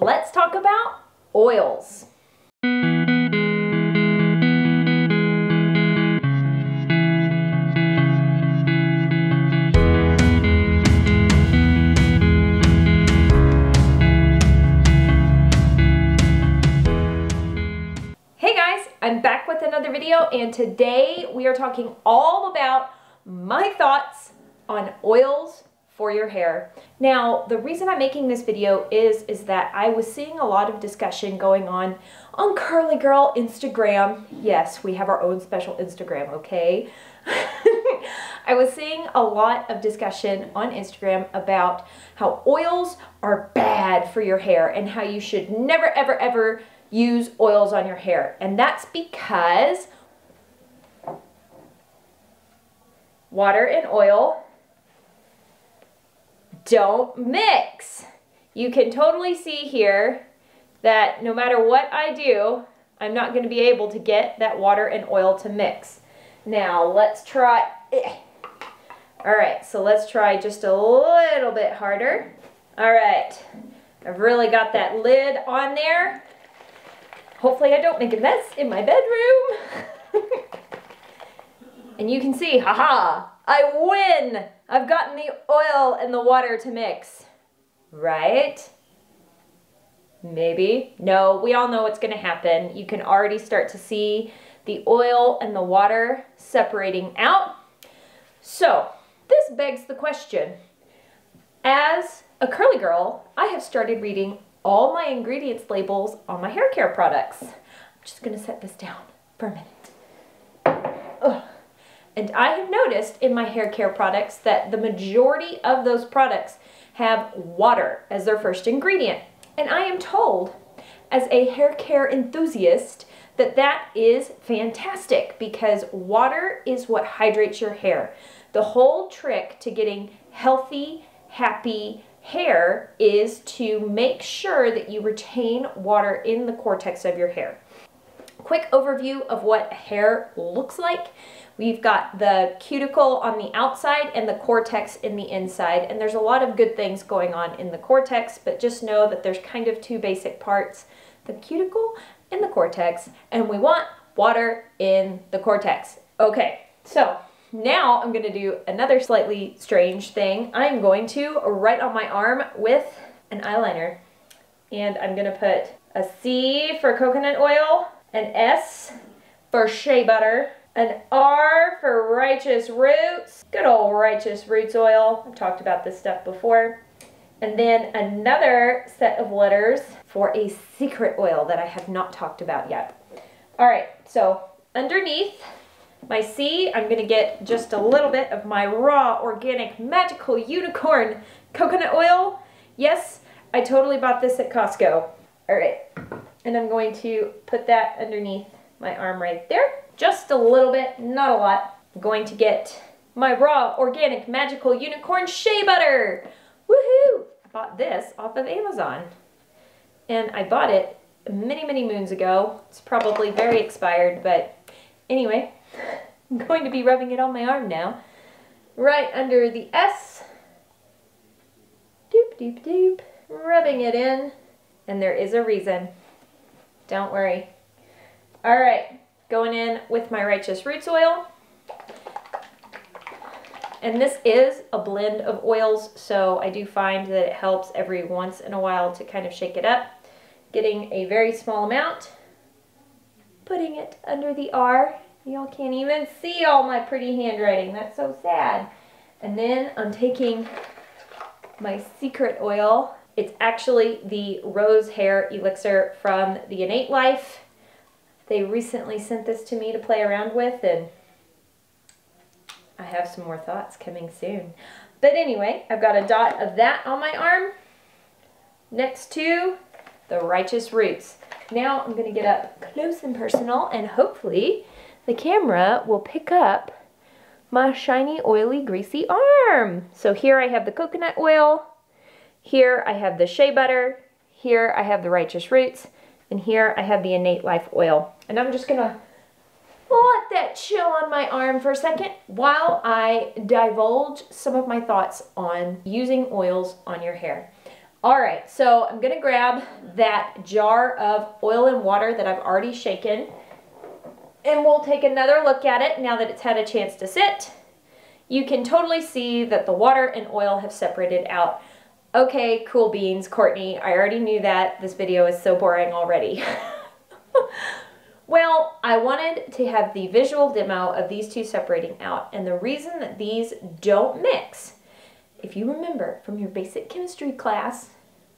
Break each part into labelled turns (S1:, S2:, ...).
S1: let's talk about oils. Hey guys, I'm back with another video, and today we are talking all about my thoughts on oils for your hair. Now, the reason I'm making this video is that I was seeing a lot of discussion going on Curly Girl Instagram. Yes, we have our own special Instagram, okay? I was seeing a lot of discussion on Instagram about how oils are bad for your hair and how you should never, ever, ever use oils on your hair. And that's because water and oil don't mix. You can totally see here that no matter what I do, I'm not going to be able to get that water and oil to mix. Now let's try. All right, so let's try just a little bit harder. All right, I've really got that lid on there. Hopefully I don't make a mess in my bedroom. And you can see, haha, I win. I've gotten the oil and the water to mix. Right? Maybe. No, we all know what's going to happen. You can already start to see the oil and the water separating out. So, this begs the question. As a curly girl, I have started reading all my ingredients labels on my hair care products. I'm just going to set this down for a minute. Ugh. And I have noticed in my hair care products that the majority of those products have water as their first ingredient. And I am told, as a hair care enthusiast, that that is fantastic because water is what hydrates your hair. The whole trick to getting healthy, happy hair is to make sure that you retain water in the cortex of your hair. Quick overview of what hair looks like. We've got the cuticle on the outside and the cortex in the inside, and there's a lot of good things going on in the cortex, but just know that there's kind of two basic parts, the cuticle and the cortex, and we want water in the cortex. Okay, so now I'm going to do another slightly strange thing. I'm going to write on my arm with an eyeliner, and I'm going to put a C for coconut oil, an S for shea butter, an R for righteous roots, good old righteous roots oil. I've talked about this stuff before. And then another set of letters for a secret oil that I have not talked about yet. All right, so underneath my C, I'm gonna get just a little bit of my raw, organic, magical unicorn coconut oil. Yes, I totally bought this at Costco. All right, and I'm going to put that underneath my arm right there. Just a little bit, not a lot. I'm going to get my raw, organic, magical unicorn shea butter. Woohoo! I bought this off of Amazon. And I bought it many, many moons ago. It's probably very expired, but anyway, I'm going to be rubbing it on my arm now. Right under the S. Doop, doop, doop. Rubbing it in. And there is a reason. Don't worry. All right. Going in with my righteous roots oil. And this is a blend of oils, so I do find that it helps every once in a while to kind of shake it up. Getting a very small amount, putting it under the R. Y'all can't even see all my pretty handwriting. That's so sad. And then I'm taking my secret oil. It's actually the rose hair elixir from the Innate Life. They recently sent this to me to play around with, and I have some more thoughts coming soon. But anyway, I've got a dot of that on my arm next to the righteous roots. Now I'm going to get up close and personal, and hopefully the camera will pick up my shiny, oily, greasy arm. So here I have the coconut oil, here I have the shea butter, here I have the righteous roots, and here I have the Innate Life oil. And I'm just gonna let that chill on my arm for a second while I divulge some of my thoughts on using oils on your hair. All right, so I'm gonna grab that jar of oil and water that I've already shaken, and we'll take another look at it now that it's had a chance to sit. You can totally see that the water and oil have separated out. Okay, cool beans, Courtney, I already knew that. This video is so boring already. Well, I wanted to have the visual demo of these two separating out, and the reason that these don't mix, if you remember from your basic chemistry class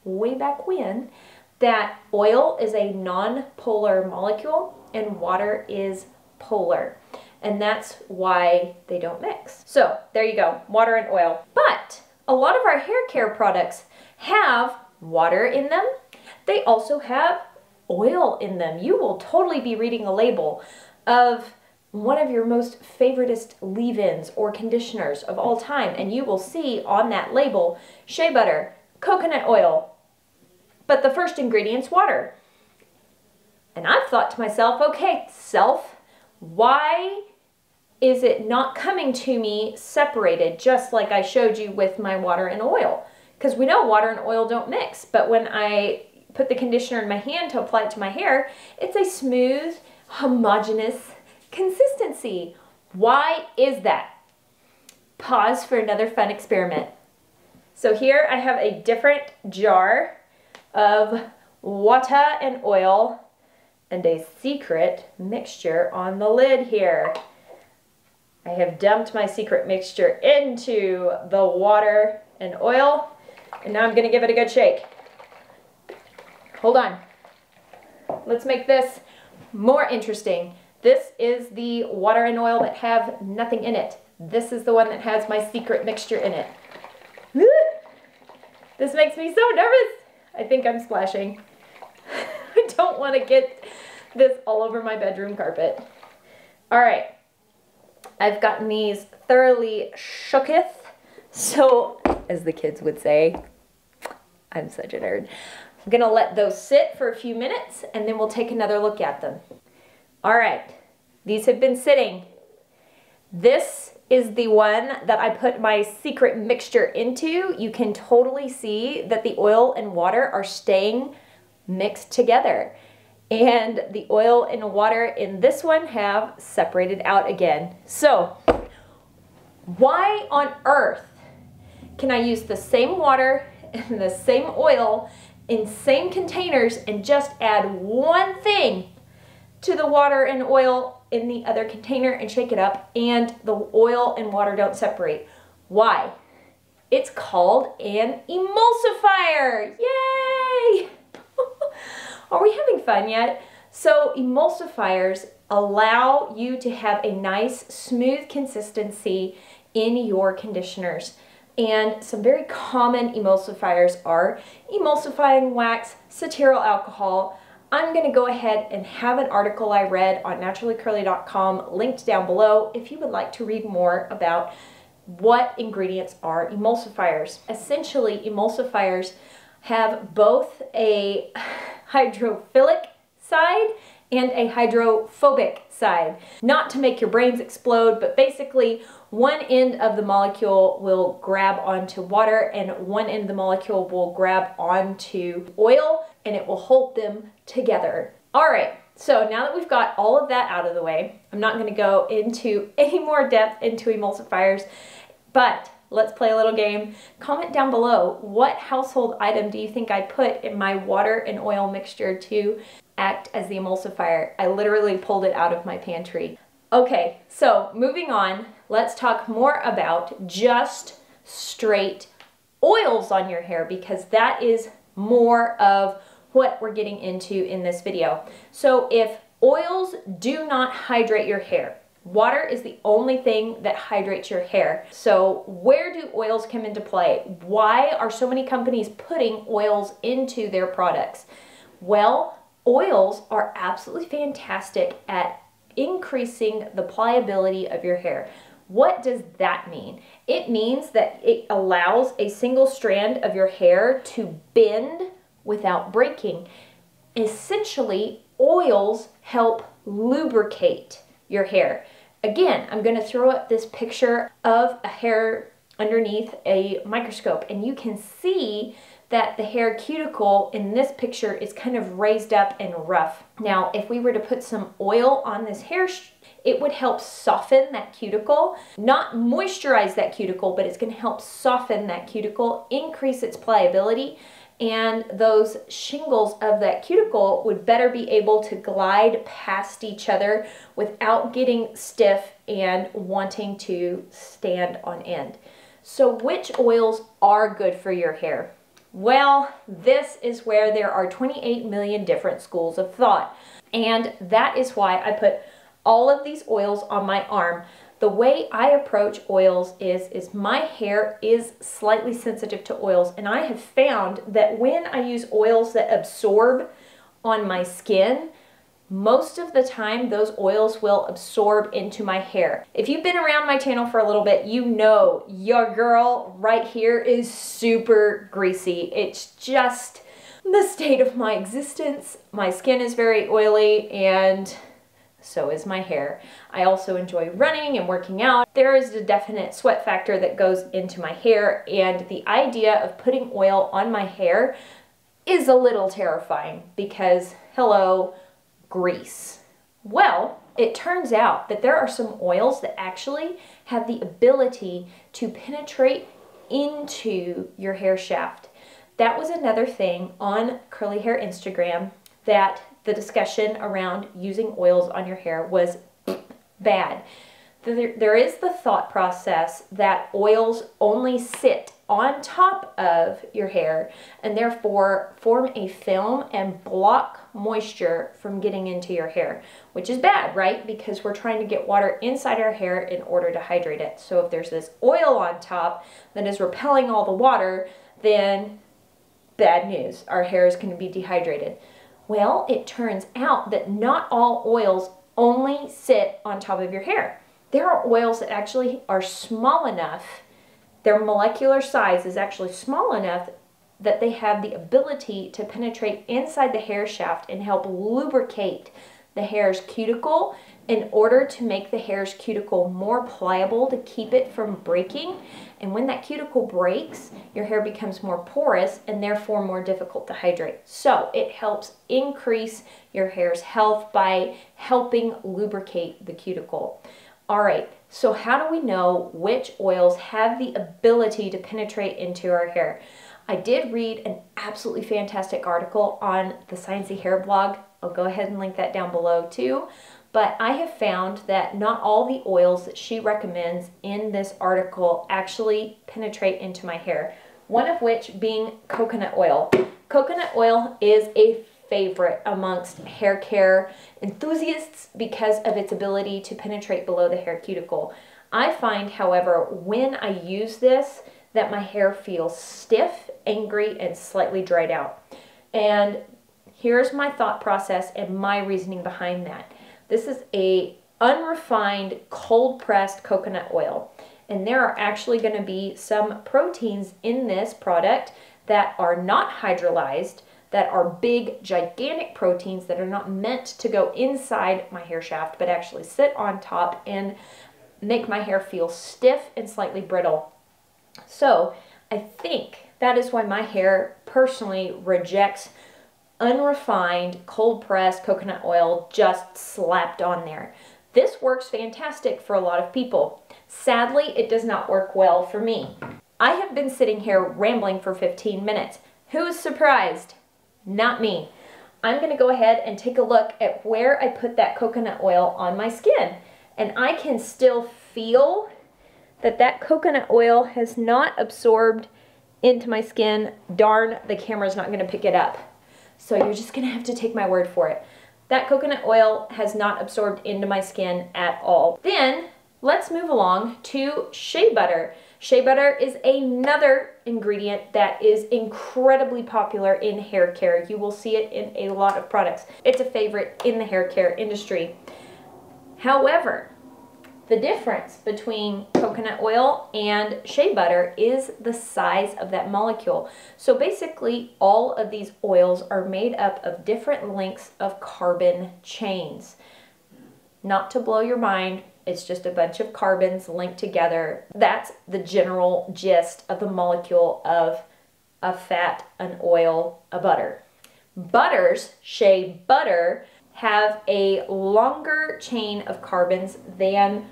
S1: way back when, that oil is a non-polar molecule and water is polar. And that's why they don't mix. So there you go, water and oil. But a lot of our hair care products have water in them. They also have oil in them. You will totally be reading a label of one of your most favoritist leave-ins or conditioners of all time, and you will see on that label shea butter, coconut oil, but the first ingredient's water. And I've thought to myself, okay, self, why is it not coming to me separated just like I showed you with my water and oil? Because we know water and oil don't mix, but when I put the conditioner in my hand to apply it to my hair, it's a smooth, homogeneous consistency. Why is that? Pause for another fun experiment. So here I have a different jar of water and oil and a secret mixture on the lid here. I have dumped my secret mixture into the water and oil, and now I'm gonna give it a good shake. Hold on. Let's make this more interesting. This is the water and oil that have nothing in it. This is the one that has my secret mixture in it. This makes me so nervous. I think I'm splashing. I don't want to get this all over my bedroom carpet. All right. I've gotten these thoroughly shooketh. So, as the kids would say, I'm such a nerd. I'm gonna let those sit for a few minutes and then we'll take another look at them. All right, these have been sitting. This is the one that I put my secret mixture into. You can totally see that the oil and water are staying mixed together. And the oil and water in this one have separated out again. So, why on earth can I use the same water and the same oil in same containers and just add one thing to the water and oil in the other container and shake it up and the oil and water don't separate? Why? It's called an emulsifier. Yay! Are we having fun yet? So emulsifiers allow you to have a nice smooth consistency in your conditioners. And some very common emulsifiers are emulsifying wax, cetyl alcohol. I'm going to go ahead and have an article I read on naturallycurly.com linked down below if you would like to read more about what ingredients are emulsifiers. Essentially, emulsifiers have both a hydrophilic side and a hydrophobic side. Not to make your brains explode, but basically one end of the molecule will grab onto water and one end of the molecule will grab onto oil and it will hold them together. All right, so now that we've got all of that out of the way, I'm not going to go into any more depth into emulsifiers, but let's play a little game. Comment down below, what household item do you think I put in my water and oil mixture to act as the emulsifier? I literally pulled it out of my pantry. Okay, so moving on, let's talk more about just straight oils on your hair because that is more of what we're getting into in this video. So if oils do not hydrate your hair, water is the only thing that hydrates your hair. So where do oils come into play? Why are so many companies putting oils into their products? Well, oils are absolutely fantastic at increasing the pliability of your hair. What does that mean? It means that it allows a single strand of your hair to bend without breaking. Essentially, oils help lubricate your hair. Again, I'm going to throw up this picture of a hair underneath a microscope and you can see that the hair cuticle in this picture is kind of raised up and rough. Now, if we were to put some oil on this hair, it would help soften that cuticle, not moisturize that cuticle, but it's going to help soften that cuticle, increase its pliability, and those shingles of that cuticle would better be able to glide past each other without getting stiff and wanting to stand on end. So which oils are good for your hair? Well, this is where there are 28 million different schools of thought. And that is why I put all of these oils on my arm. The way I approach oils is my hair is slightly sensitive to oils, and I have found that when I use oils that absorb on my skin, most of the time those oils will absorb into my hair. If you've been around my channel for a little bit, you know your girl right here is super greasy. It's just the state of my existence. My skin is very oily, and so is my hair. I also enjoy running and working out. There is a definite sweat factor that goes into my hair, and the idea of putting oil on my hair is a little terrifying because, hello, grease. Well, it turns out that there are some oils that actually have the ability to penetrate into your hair shaft. That was another thing on Curly Hair Instagram, that the discussion around using oils on your hair was bad. There is the thought process that oils only sit on top of your hair and therefore form a film and block moisture from getting into your hair, which is bad, right? Because we're trying to get water inside our hair in order to hydrate it. So if there's this oil on top that is repelling all the water, then bad news, our hair is going to be dehydrated. Well, it turns out that not all oils only sit on top of your hair. There are oils that actually are small enough, their molecular size is actually small enough that they have the ability to penetrate inside the hair shaft and help lubricate the hair's cuticle in order to make the hair's cuticle more pliable to keep it from breaking. And when that cuticle breaks, your hair becomes more porous and therefore more difficult to hydrate. So it helps increase your hair's health by helping lubricate the cuticle. All right, so how do we know which oils have the ability to penetrate into our hair? I did read an absolutely fantastic article on the Sciencey Hair blog. I'll go ahead and link that down below too. But I have found that not all the oils that she recommends in this article actually penetrate into my hair. One of which being coconut oil. Coconut oil is a favorite amongst hair care enthusiasts because of its ability to penetrate below the hair cuticle. I find, however, when I use this, that my hair feels stiff, angry, and slightly dried out. And here's my thought process and my reasoning behind that. This is a unrefined, cold-pressed coconut oil. And there are actually going to be some proteins in this product that are not hydrolyzed, that are big, gigantic proteins that are not meant to go inside my hair shaft, but actually sit on top and make my hair feel stiff and slightly brittle. So I think that is why my hair personally rejects unrefined, cold-pressed coconut oil just slapped on there. This works fantastic for a lot of people. Sadly, it does not work well for me. I have been sitting here rambling for 15 minutes. Who is surprised? Not me. I'm going to go ahead and take a look at where I put that coconut oil on my skin. And I can still feel that that coconut oil has not absorbed into my skin. Darn, the camera's not going to pick it up. So you're just going to have to take my word for it. That coconut oil has not absorbed into my skin at all. Then let's move along to shea butter. Shea butter is another ingredient that is incredibly popular in hair care. You will see it in a lot of products. It's a favorite in the hair care industry. However, the difference between coconut oil and shea butter is the size of that molecule. So basically, all of these oils are made up of different lengths of carbon chains. Not to blow your mind, it's just a bunch of carbons linked together. That's the general gist of the molecule of a fat, an oil, a butter. Butters, Shea Butter, have a longer chain of carbons than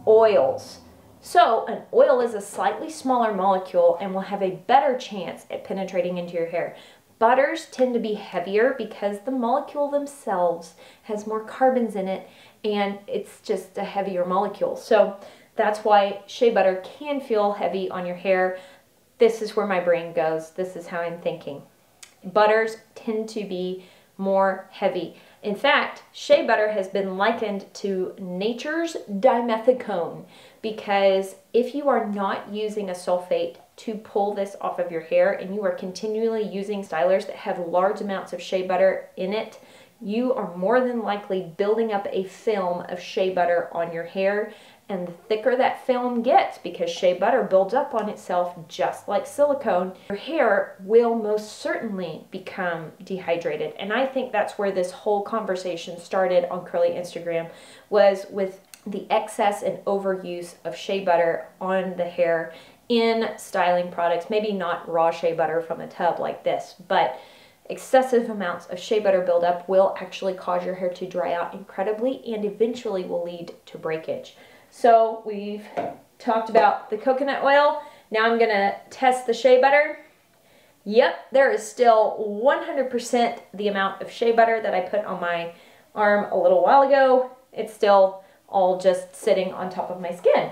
S1: oils. So an oil is a slightly smaller molecule and will have a better chance at penetrating into your hair. Butters tend to be heavier because the molecule themselves has more carbons in it and it's just a heavier molecule. So that's why Shea Butter can feel heavy on your hair. This is where my brain goes. This is how I'm thinking. Butters tend to be more heavy. In fact, Shea Butter has been likened to nature's dimethicone because if you are not using a sulfate to pull this off of your hair and you are continually using stylers that have large amounts of Shea Butter in it, you are more than likely building up a film of Shea Butter on your hair. And the thicker that film gets, because Shea Butter builds up on itself just like silicone, your hair will most certainly become dehydrated. And I think that's where this whole conversation started on Curly Instagram, was with the excess and overuse of Shea Butter on the hair in styling products. Maybe not raw Shea Butter from a tub like this, but excessive amounts of Shea Butter buildup will actually cause your hair to dry out incredibly and eventually will lead to breakage. So we've talked about the coconut oil. Now I'm gonna test the Shea Butter. Yep, there is still 100% the amount of Shea Butter that I put on my arm a little while ago. It's still all just sitting on top of my skin.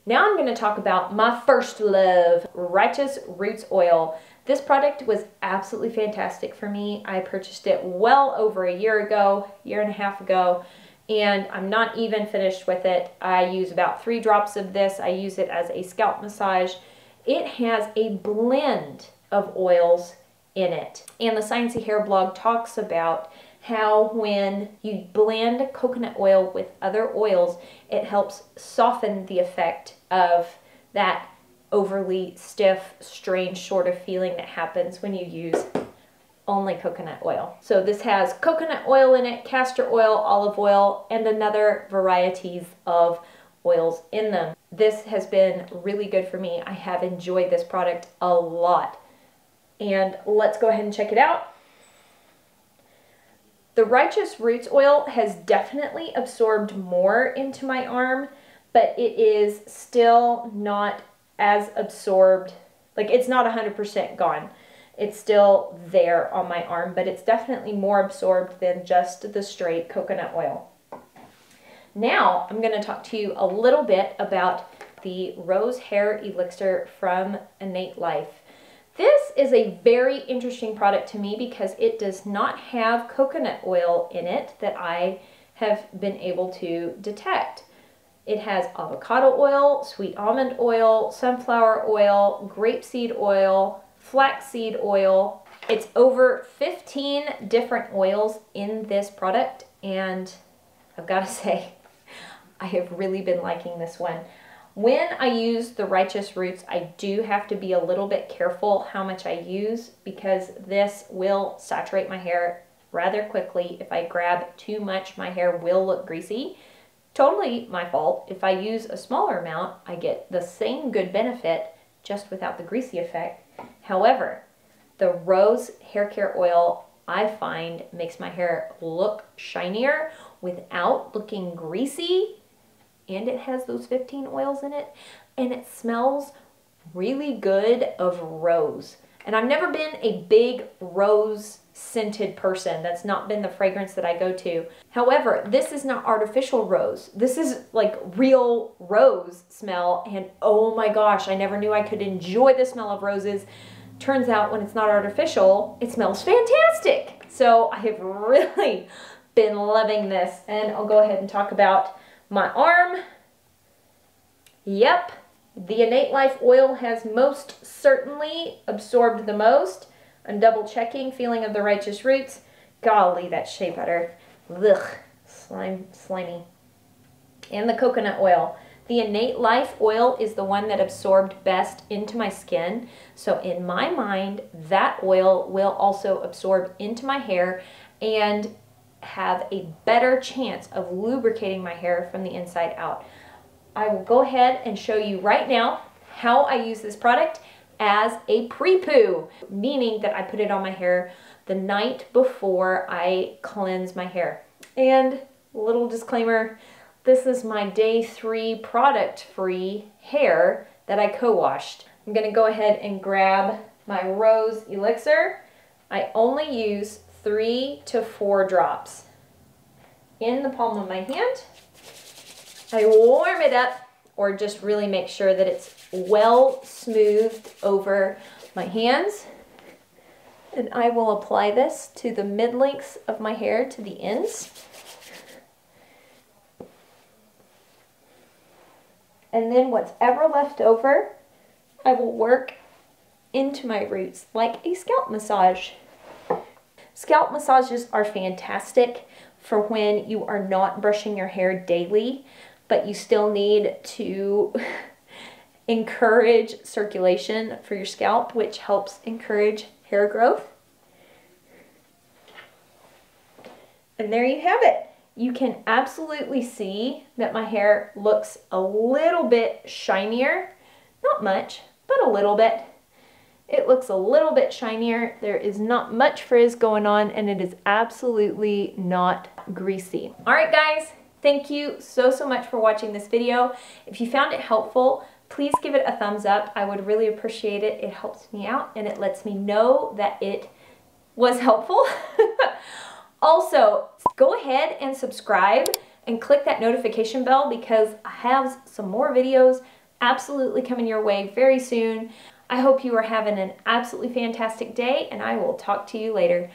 S1: Now I'm gonna talk about my first love, Righteous Roots Oil. This product was absolutely fantastic for me. I purchased it well over a year ago, year and a half ago. And I'm not even finished with it. I use about 3 drops of this. I use it as a scalp massage. It has a blend of oils in it. And the Sciencey Hair blog talks about how when you blend coconut oil with other oils, it helps soften the effect of that overly stiff, strange sort of feeling that happens when you use only coconut oil. So this has coconut oil in it, castor oil, olive oil, and another varieties of oils in them. This has been really good for me. I have enjoyed this product a lot. And let's go ahead and check it out. The Righteous Roots Oil has definitely absorbed more into my arm, but it is still not as absorbed. Like, it's not 100% gone. It's still there on my arm, but it's definitely more absorbed than just the straight coconut oil. Now, I'm going to talk to you a little bit about the Rose Hair Elixir from Innate Life. This is a very interesting product to me because it does not have coconut oil in it that I have been able to detect. It has avocado oil, sweet almond oil, sunflower oil, grapeseed oil, flaxseed oil. It's over 15 different oils in this product, and I've got to say, I have really been liking this one. When I use the Righteous Roots, I do have to be a little bit careful how much I use because this will saturate my hair rather quickly. If I grab too much, my hair will look greasy. Totally my fault. If I use a smaller amount, I get the same good benefit just without the greasy effect. However, the Rose Hair Care Oil, I find, makes my hair look shinier without looking greasy, and it has those 15 oils in it, and it smells really good of rose. And I've never been a big rose scented person. That's not been the fragrance that I go to. However, this is not artificial rose. This is like real rose smell, and oh my gosh, I never knew I could enjoy the smell of roses. Turns out when it's not artificial, it smells fantastic. So I have really been loving this, and I'll go ahead and talk about my arm. Yep, the Innate Life oil has most certainly absorbed the most. I'm double checking, feeling of the Righteous Roots. Golly, that Shea Butter. Ugh, slimy. And the coconut oil. The Innate Life oil is the one that absorbed best into my skin. So in my mind, that oil will also absorb into my hair and have a better chance of lubricating my hair from the inside out. I will go ahead and show you right now how I use this product, as a pre-poo, meaning that I put it on my hair the night before I cleanse my hair. And little disclaimer, this is my day 3 product-free hair that I co-washed. I'm gonna go ahead and grab my rose elixir. I only use 3 to 4 drops in the palm of my hand. I warm it up, or just really make sure that it's well smoothed over my hands. And I will apply this to the mid-lengths of my hair to the ends. And then what's ever left over, I will work into my roots like a scalp massage. Scalp massages are fantastic for when you are not brushing your hair daily, but you still need to encourage circulation for your scalp, which helps encourage hair growth. And there you have it. You can absolutely see that my hair looks a little bit shinier. Not much, but a little bit. It looks a little bit shinier. There is not much frizz going on, and it is absolutely not greasy. All right, guys, thank you so much for watching this video. If you found it helpful, please give it a thumbs up. I would really appreciate it. It helps me out, and it lets me know that it was helpful. Also, go ahead and subscribe and click that notification bell, because I have some more videos absolutely coming your way very soon. I hope you are having an absolutely fantastic day, and I will talk to you later.